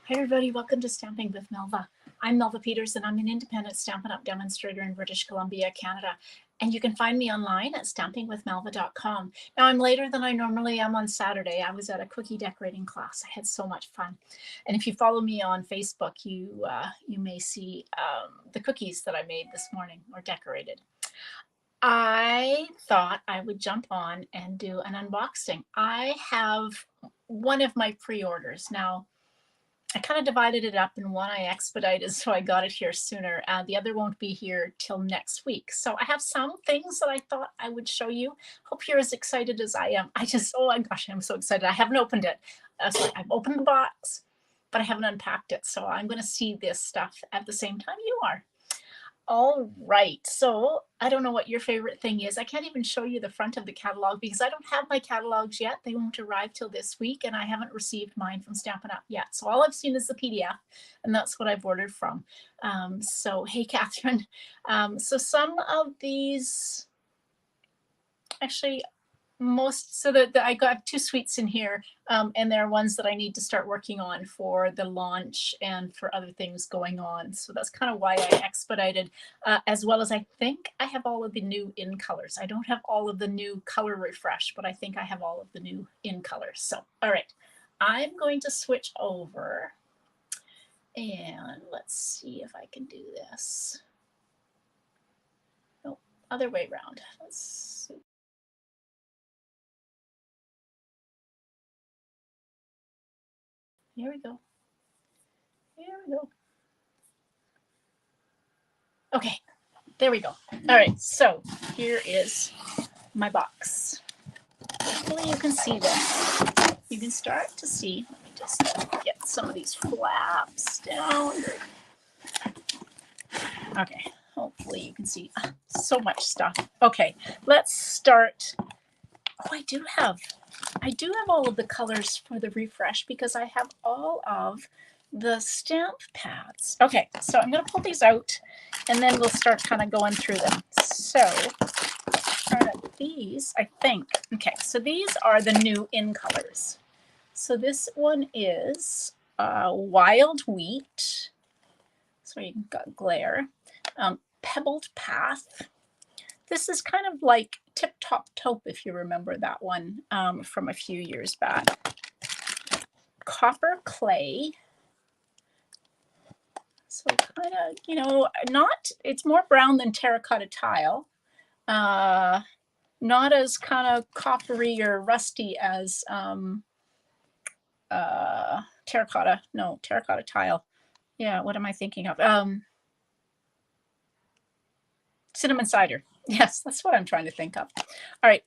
Hi everybody, welcome to Stamping with Melva. I'm Melva Peters and I'm an independent Stampin' Up! Demonstrator in British Columbia, Canada. And you can find me online at stampingwithmelva.com. Now I'm later than I normally am on Saturday. I was at a cookie decorating class. I had so much fun. And if you follow me on Facebook, you may see the cookies that I made this morning or decorated. I thought I would jump on and do an unboxing. I have one of my pre-orders. Now, I kind of divided it up, and one I expedited, so I got it here sooner. The other won't be here till next week. So I have some things that I thought I would show you. Hope you're as excited as I am. Oh my gosh, I'm so excited. I haven't opened it. So I've opened the box, but I haven't unpacked it. So I'm going to see this stuff at the same time you are. All right, so I don't know what your favorite thing is. I can't even show you the front of the catalog because I don't have my catalogs yet. They won't arrive till this week, and I haven't received mine from Stampin' Up! Yet. So all I've seen is the PDF, and that's what I've ordered from. So hey, Catherine. So some of these, actually, I got 2 suites in here, and they're ones that I need to start working on for the launch and for other things going on. So that's kind of why I expedited, as well as I think I have all of the new in colors. I don't have all of the new color refresh, but I think I have all of the new in colors. So, all right, I'm going to switch over and let's see if I can do this. Nope, other way around. Let's see. Here we go. Here we go. Okay, there we go. All right, so here is my box. Hopefully you can see this. You can start to see. Let me just get some of these flaps down. Okay, hopefully you can see so much stuff. Okay, let's start. Oh, I do have all of the colors for the refresh because I have all of the stamp pads. Okay, so I'm going to pull these out and then we'll start kind of going through them. So these, I think, okay, so these are the new in colors. So this one is Wild Wheat. So you've got Glare. Pebbled Path. This is kind of like Tip Top Taupe, if you remember that one from a few years back. Copper Clay. So kind of, you know, it's more brown than Terracotta Tile. Not as kind of coppery or rusty as Terracotta Tile. Yeah, what am I thinking of? Cinnamon Cider. Yes, that's what I'm trying to think of. All right,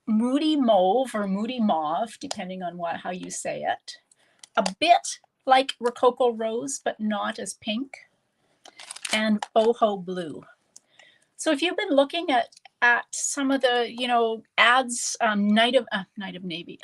Moody Mauve or Moody Mauve, depending on how you say it. A bit like Rococo Rose, but not as pink. And Boho Blue. So if you've been looking at some of the, you know, ads, Night of Navy,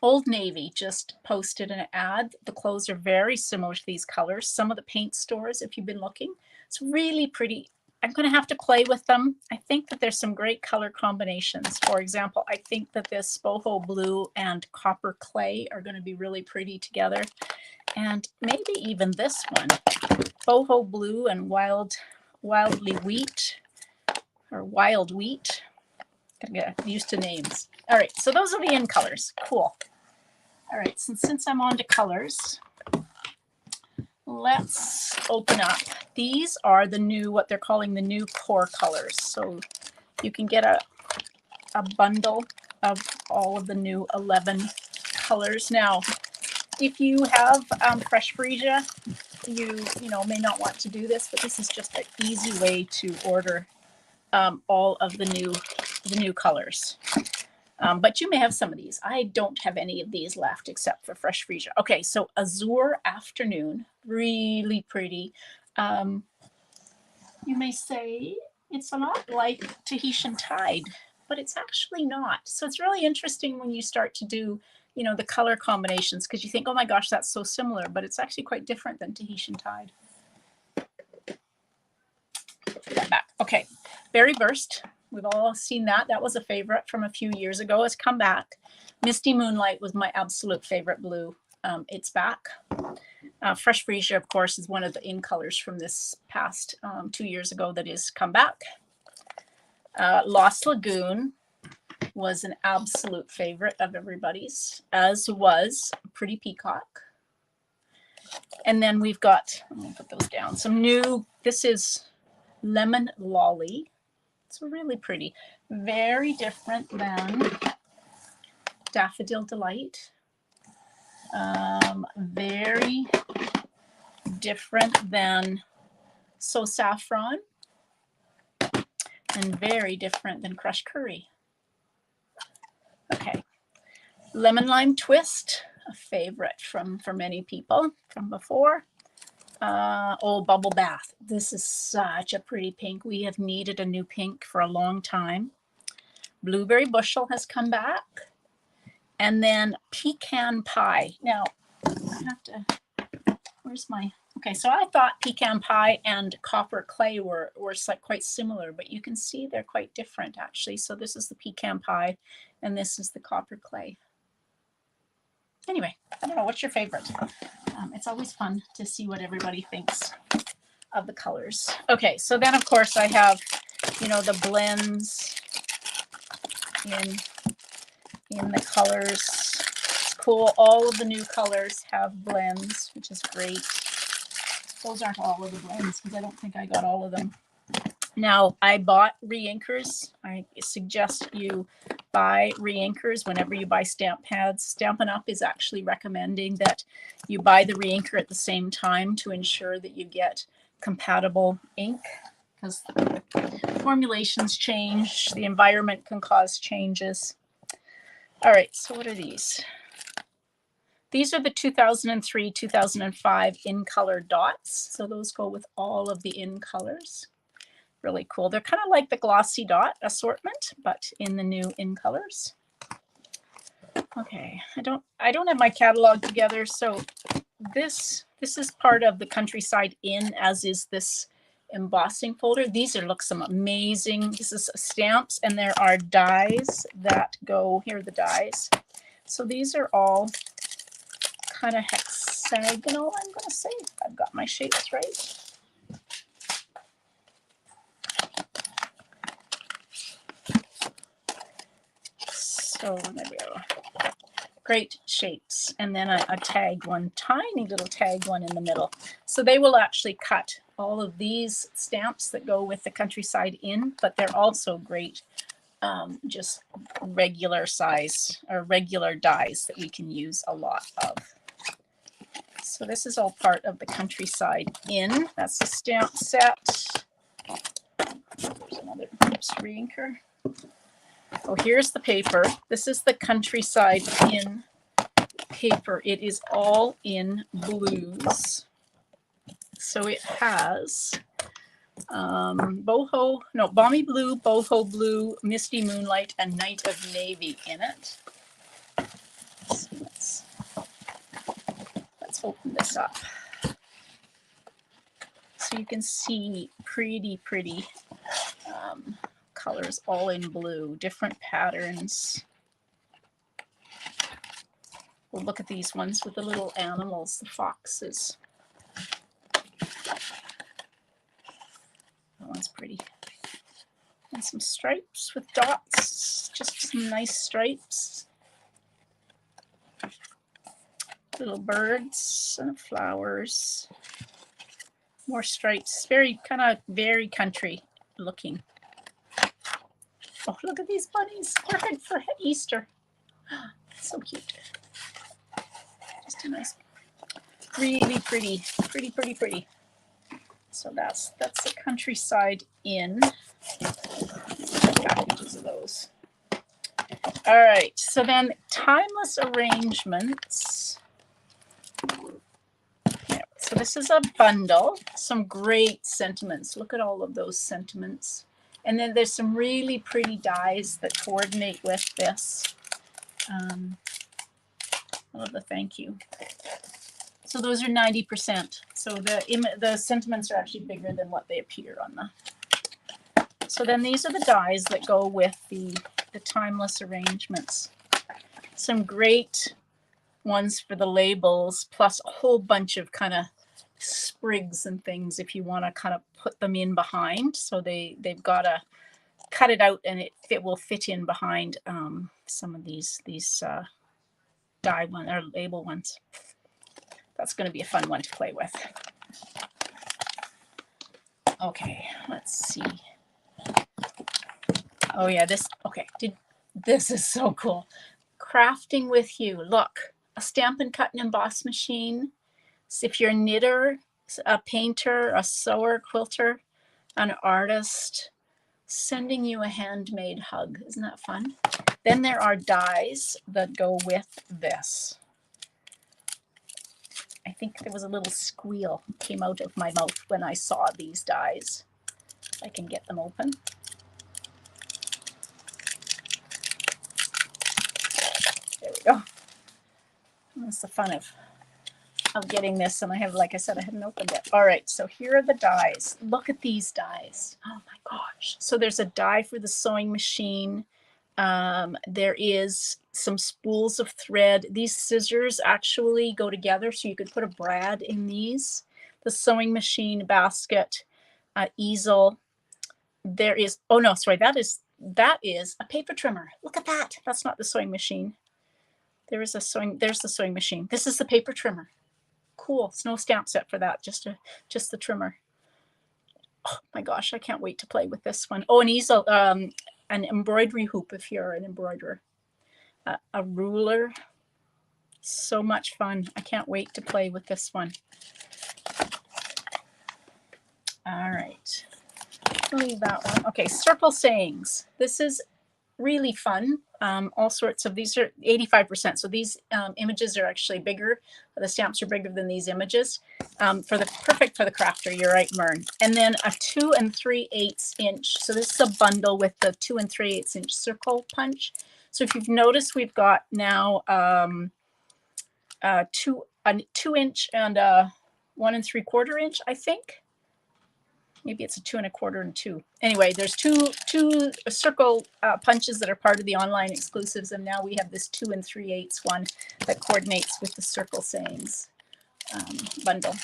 Old Navy just posted an ad. The clothes are very similar to these colors. Some of the paint stores, if you've been looking, it's really pretty. I'm going to have to play with them. I think that there's some great color combinations. For example, I think that this Boho Blue and Copper Clay are going to be really pretty together. And maybe even this one, Boho Blue and Wildly Wheat, or Wild Wheat. Gotta get used to names. All right, so those are the in colors. Cool. All right, since I'm on to colors, let's open up. These are the new, what they're calling the new core colors. So you can get a bundle of all of the new 11 colors. Now, if you have Fresh Freesia, you know may not want to do this, but this is just an easy way to order all of the new colors. But you may have some of these. I don't have any of these left except for Fresh Freesia. Okay, so Azure Afternoon, really pretty. You may say it's a lot like Tahitian Tide, but it's actually not. So it's really interesting when you start to do, you know, the color combinations, because you think, oh my gosh, that's so similar, but it's actually quite different than Tahitian Tide. Put that back. Okay, Berry Burst. We've all seen that. That was a favorite from a few years ago. It's come back. Misty Moonlight was my absolute favorite blue. it's back. Fresh Freesia, of course, is one of the in colors from this past 2 years ago that is come back. Lost Lagoon was an absolute favorite of everybody's, as was Pretty Peacock. And then we've got, I'm going to put those down, some new, this is Lemon Lolly. It's really pretty. Very different than Daffodil Delight. Very different than So Saffron. And very different than Crushed Curry. Okay. Lemon Lime Twist, a favorite for many people from before. Oh, Bubble Bath. This is such a pretty pink. We have needed a new pink for a long time. Blueberry Bushel has come back. And then Pecan Pie. Now, I have to, where's my, okay, so I thought Pecan Pie and Copper Clay were quite similar, but you can see they're quite different actually. So this is the Pecan Pie and this is the Copper Clay. Anyway, I don't know, what's your favorite? It's always fun to see what everybody thinks of the colors. Okay, so then of course I have, you know, the blends in the colors. It's cool. All of the new colors have blends, which is great. Those aren't all of the blends because I don't think I got all of them. Now, I bought reinkers. I suggest you buy reinkers whenever you buy stamp pads. Stampin' Up! Is actually recommending that you buy the reinker at the same time to ensure that you get compatible ink, because formulations change, the environment can cause changes. All right, so what are these? These are the 2003, 2005 in color dots. So those go with all of the in colors. Really cool. They're kind of like the glossy dot assortment, but in the new in colors. Okay, I don't have my catalog together, so this is part of the Countryside In, as is this embossing folder. These look some amazing. This is stamps, and there are dies that go. Here are the dies. So these are all kind of hexagonal, I'm going to say, if I've got my shapes right. So there we go. Great shapes. And then a tag one, tiny little tag one in the middle. So they will actually cut all of these stamps that go with the Countryside In, but they're also great, just regular size or regular dies that we can use a lot of. So this is all part of the Countryside In. That's the stamp set. There's another reinker. Oh, here's the paper. This is the Countryside In paper. It is all in blues. So it has Balmy Blue, Boho Blue, Misty Moonlight, and Night of Navy in it. So let's open this up. So you can see pretty colors all in blue, different patterns. We'll look at these ones with the little animals, the foxes. That one's pretty. And some stripes with dots, just some nice stripes. Little birds and flowers. More stripes, very country looking. Oh, look at these bunnies. Perfect for Easter. So cute. Just a nice, really pretty. So that's the Countryside In. Packages of those. All right. So then Timeless Arrangements. Yeah, so this is a bundle. Some great sentiments. Look at all of those sentiments. And then there's some really pretty dies that coordinate with this. I love the thank you. So those are 90%. So the sentiments are actually bigger than what they appear on the. So then these are the dies that go with the Timeless Arrangements. Some great ones for the labels, plus a whole bunch of kind of sprigs and things if you want to kind of put them in behind. So they've got to cut it out and it will fit in behind some of these die one or label ones. That's going to be a fun one to play with. Okay, let's see. Oh yeah, this is so cool. Crafting with you. Look, a Stampin' Cut and Emboss machine. So if you're a knitter, a painter, a sewer, quilter, an artist, sending you a handmade hug. Isn't that fun? Then there are dies that go with this. I think there was a little squeal came out of my mouth when I saw these dies. I can get them open. There we go. That's the fun of getting this, and I have, like I said, I haven't opened it. All right, so here are the dies. Look at these dies. Oh my gosh. So there's a die for the sewing machine. There is some spools of thread. These scissors actually go together, so you could put a brad in these. The sewing machine, basket, easel. There is, oh no, sorry, that is a paper trimmer. Look at that. That's not the sewing machine. There's the sewing machine. This is the paper trimmer. Cool. It's no stamp set for that, just the trimmer. Oh my gosh, I can't wait to play with this one. Oh, an easel, an embroidery hoop if you're an embroiderer. A ruler. So much fun. I can't wait to play with this one. All right. Leave that one. Okay, circle sayings. This is really fun. All sorts of, these are 85%. So these images are actually bigger. The stamps are bigger than these images. Perfect for the crafter. You're right, Mern. And then a 2 3/8 inch. So this is a bundle with the 2 3/8 inch circle punch. So if you've noticed, we've got now a 2 inch and a 1 3/4 inch, I think. Maybe it's a 2 1/4 and 2. Anyway, there's two circle punches that are part of the online exclusives, and now we have this 2 3/8 one that coordinates with the circle sayings bundle.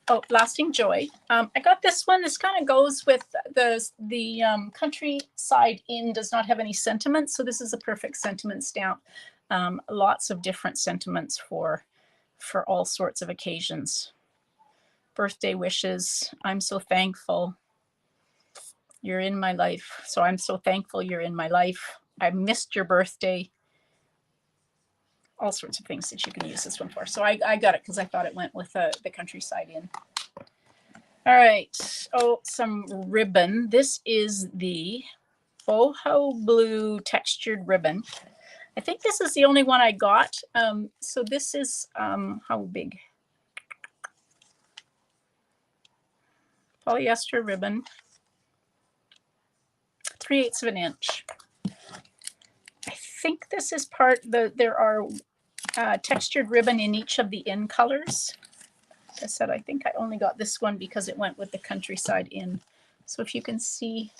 Oh, Lasting Joy. I got this one. This kind of goes with the Countryside Inn does not have any sentiments, so this is a perfect sentiment stamp. Lots of different sentiments for all sorts of occasions. Birthday wishes. I'm so thankful you're in my life. So I'm so thankful you're in my life. I missed your birthday. All sorts of things that you can use this one for. So I got it because I thought it went with the Countryside Inn. All right. Oh, some ribbon. This is the boho blue textured ribbon. I think this is the only one I got. So this is how big? Polyester ribbon, 3/8 of an inch. I think this is there are textured ribbon in each of the in colors. Like I said, I think I only got this one because it went with the Countryside Inn. So if you can see,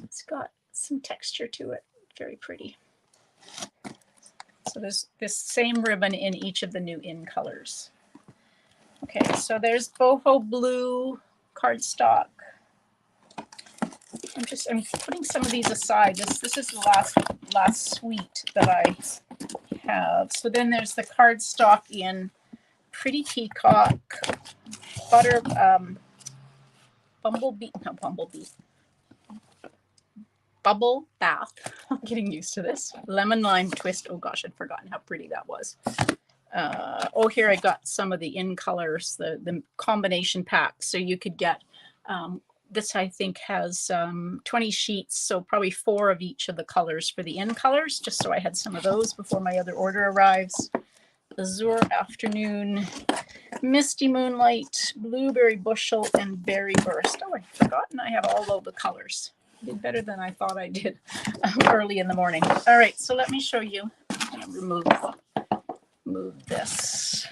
it's got some texture to it. Very pretty. So there's this same ribbon in each of the new in colors. Okay, so there's boho blue cardstock. I'm putting some of these aside. This is the last suite that I have. So then there's the cardstock in Pretty Peacock, Bubble Bath. I'm getting used to this. Lemon Lime Twist. Oh gosh, I'd forgotten how pretty that was. Oh, here I got some of the in colors, the combination pack. So you could get, this I think has 20 sheets, so probably 4 of each of the colors for the in colors, just so I had some of those before my other order arrives. Azure Afternoon, Misty Moonlight, Blueberry Bushel, and Berry Burst. Oh, I'd forgotten I have all of the colors. I did better than I thought I did early in the morning. All right, so let me show you. I'm going to move this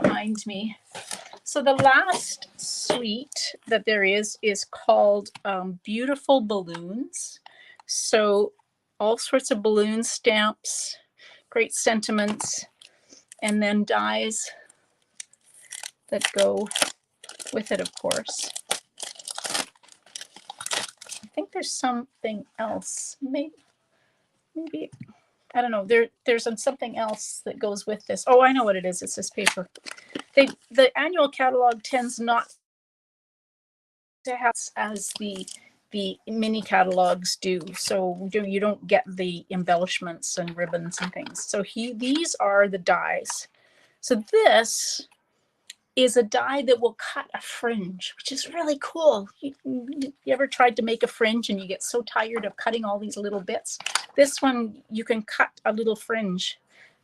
behind me. So the last suite that there is called Beautiful Balloons. So all sorts of balloon stamps, great sentiments, and then dies that go with it, of course. I think there's something else. Maybe I don't know. There's something else that goes with this. Oh, I know what it is. It's this paper. The annual catalog tends not to have as the mini catalogs do. So you don't get the embellishments and ribbons and things. So these are the dies. So this is a die that will cut a fringe, which is really cool. You ever tried to make a fringe and you get so tired of cutting all these little bits? This one, you can cut a little fringe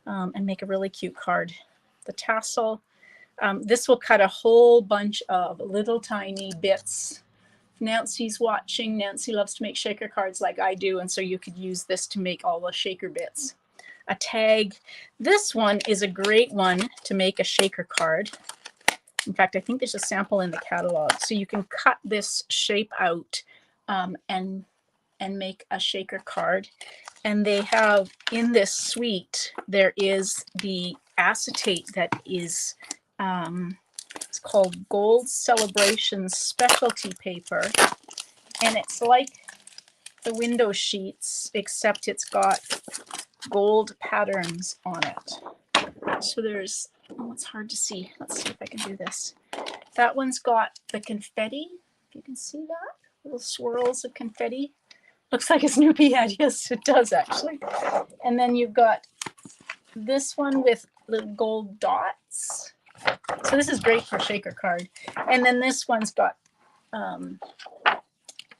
and make a really cute card. The tassel, this will cut a whole bunch of little tiny bits. Nancy's watching. Nancy loves to make shaker cards like I do, and so you could use this to make all the shaker bits. A tag. This one is a great one to make a shaker card. In fact, I think there's a sample in the catalog. So you can cut this shape out and make a shaker card. And they have in this suite, there is the acetate that is, it's called Gold Celebration Specialty Paper. And it's like the window sheets, except it's got gold patterns on it. So there's, oh, it's hard to see. Let's see if I can do this. That one's got the confetti. If you can see that, little swirls of confetti. Looks like a Snoopy head. Yes, it does actually. And then you've got this one with little gold dots. So this is great for shaker card. And then this one's got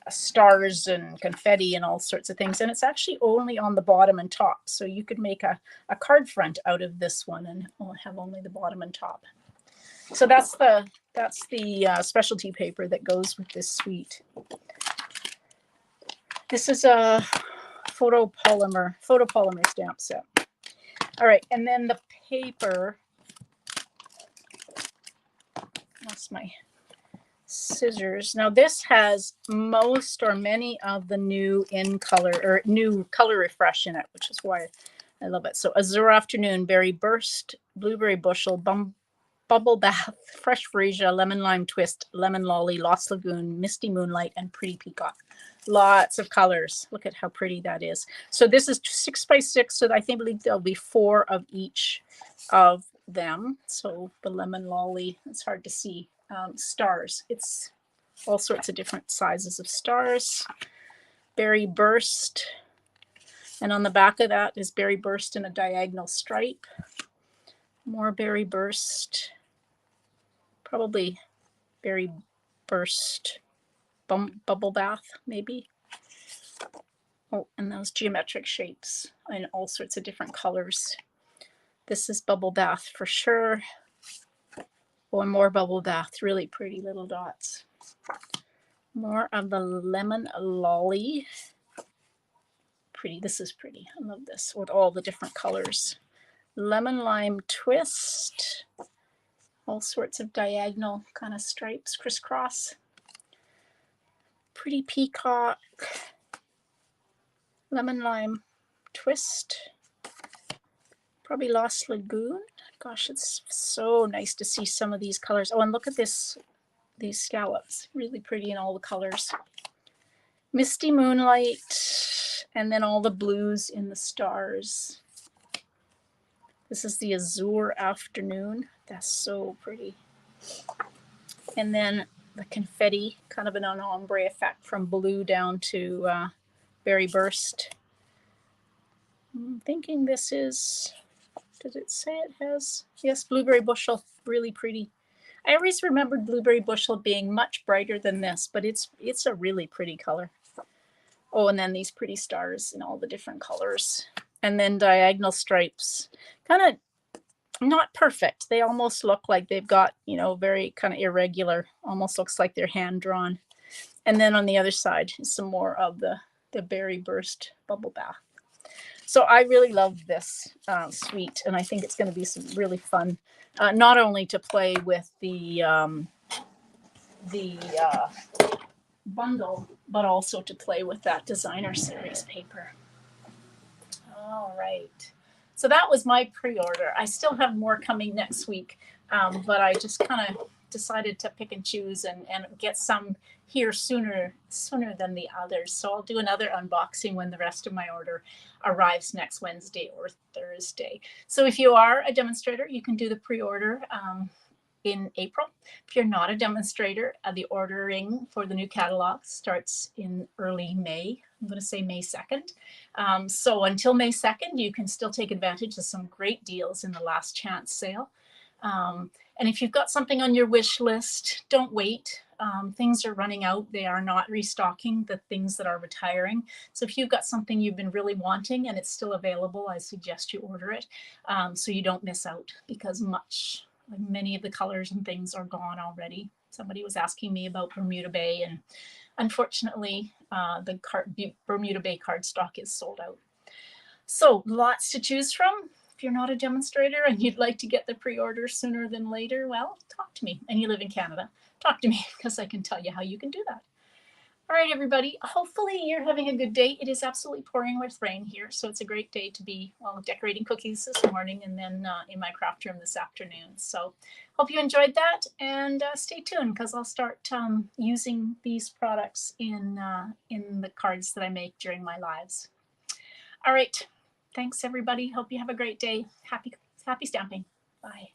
stars and confetti and all sorts of things. And it's actually only on the bottom and top. So you could make a card front out of this one and have only the bottom and top. So that's the specialty paper that goes with this suite. This is a photopolymer stamp set. All right, and then the paper. That's my scissors. Now this has most or many of the new new color refresh in it, which is why I love it. So Azure Afternoon, Berry Burst, Blueberry Bushel, Bubble Bath, Fresh Freesia, Lemon Lime Twist, Lemon Lolly, Lost Lagoon, Misty Moonlight, and Pretty Peacock. Lots of colors. Look at how pretty that is. So this is 6 by 6. So I believe there'll be 4 of each of them. So the Lemon Lolly, it's hard to see. Stars. It's all sorts of different sizes of stars. Berry Burst. And on the back of that is Berry Burst in a diagonal stripe. More Berry Burst. Probably Berry Burst Bubble Bath, maybe. Oh, and those geometric shapes in all sorts of different colors. This is Bubble Bath for sure. One more Bubble Bath, really pretty little dots. More of the Lemon Lolly. Pretty, this is pretty. I love this with all the different colors. Lemon Lime Twist. All sorts of diagonal kind of stripes, crisscross. Pretty Peacock. Lemon Lime Twist. Probably Lost Lagoon. Gosh, it's so nice to see some of these colors. Oh, and look at this, these scallops. Really pretty in all the colors. Misty Moonlight, and then all the blues in the stars. This is the Azure Afternoon. That's so pretty. And then the confetti, kind of an ombre effect from blue down to Berry Burst. I'm thinking this is, does it say it has? Yes, Blueberry Bushel, really pretty. I always remembered Blueberry Bushel being much brighter than this, but it's a really pretty color. Oh, and then these pretty stars in all the different colors. And then diagonal stripes, kind of not perfect. They almost look like they've got, you know, very kind of irregular, almost looks like they're hand drawn. And then on the other side is some more of the Berry Burst Bubble Bath. So I really love this suite, and I think it's going to be some really fun, not only to play with the bundle, but also to play with that designer series paper. All right. So that was my pre-order. I still have more coming next week, but I just kind of decided to pick and choose and get some here sooner than the others. So I'll do another unboxing when the rest of my order arrives next Wednesday or Thursday. So if you are a demonstrator, you can do the pre-order in April. If you're not a demonstrator, the ordering for the new catalog starts in early May. I'm going to say May 2nd. So until May 2nd, you can still take advantage of some great deals in the last chance sale. And if you've got something on your wish list, don't wait. Things are running out. They are not restocking the things that are retiring. So if you've got something you've been really wanting and it's still available, I suggest you order it so you don't miss out, because many of the colors and things are gone already. Somebody was asking me about Bermuda Bay, and unfortunately, the Bermuda Bay cardstock is sold out. So lots to choose from. If you're not a demonstrator and you'd like to get the pre-order sooner than later, well, talk to me. And you live in Canada, talk to me, because I can tell you how you can do that. All right, everybody, hopefully you're having a good day. It is absolutely pouring with rain here, so it's a great day to be decorating cookies this morning and then in my craft room this afternoon. So hope you enjoyed that, and stay tuned, because I'll start using these products in the cards that I make during my lives. All right, thanks everybody. Hope you have a great day. Happy stamping. Bye.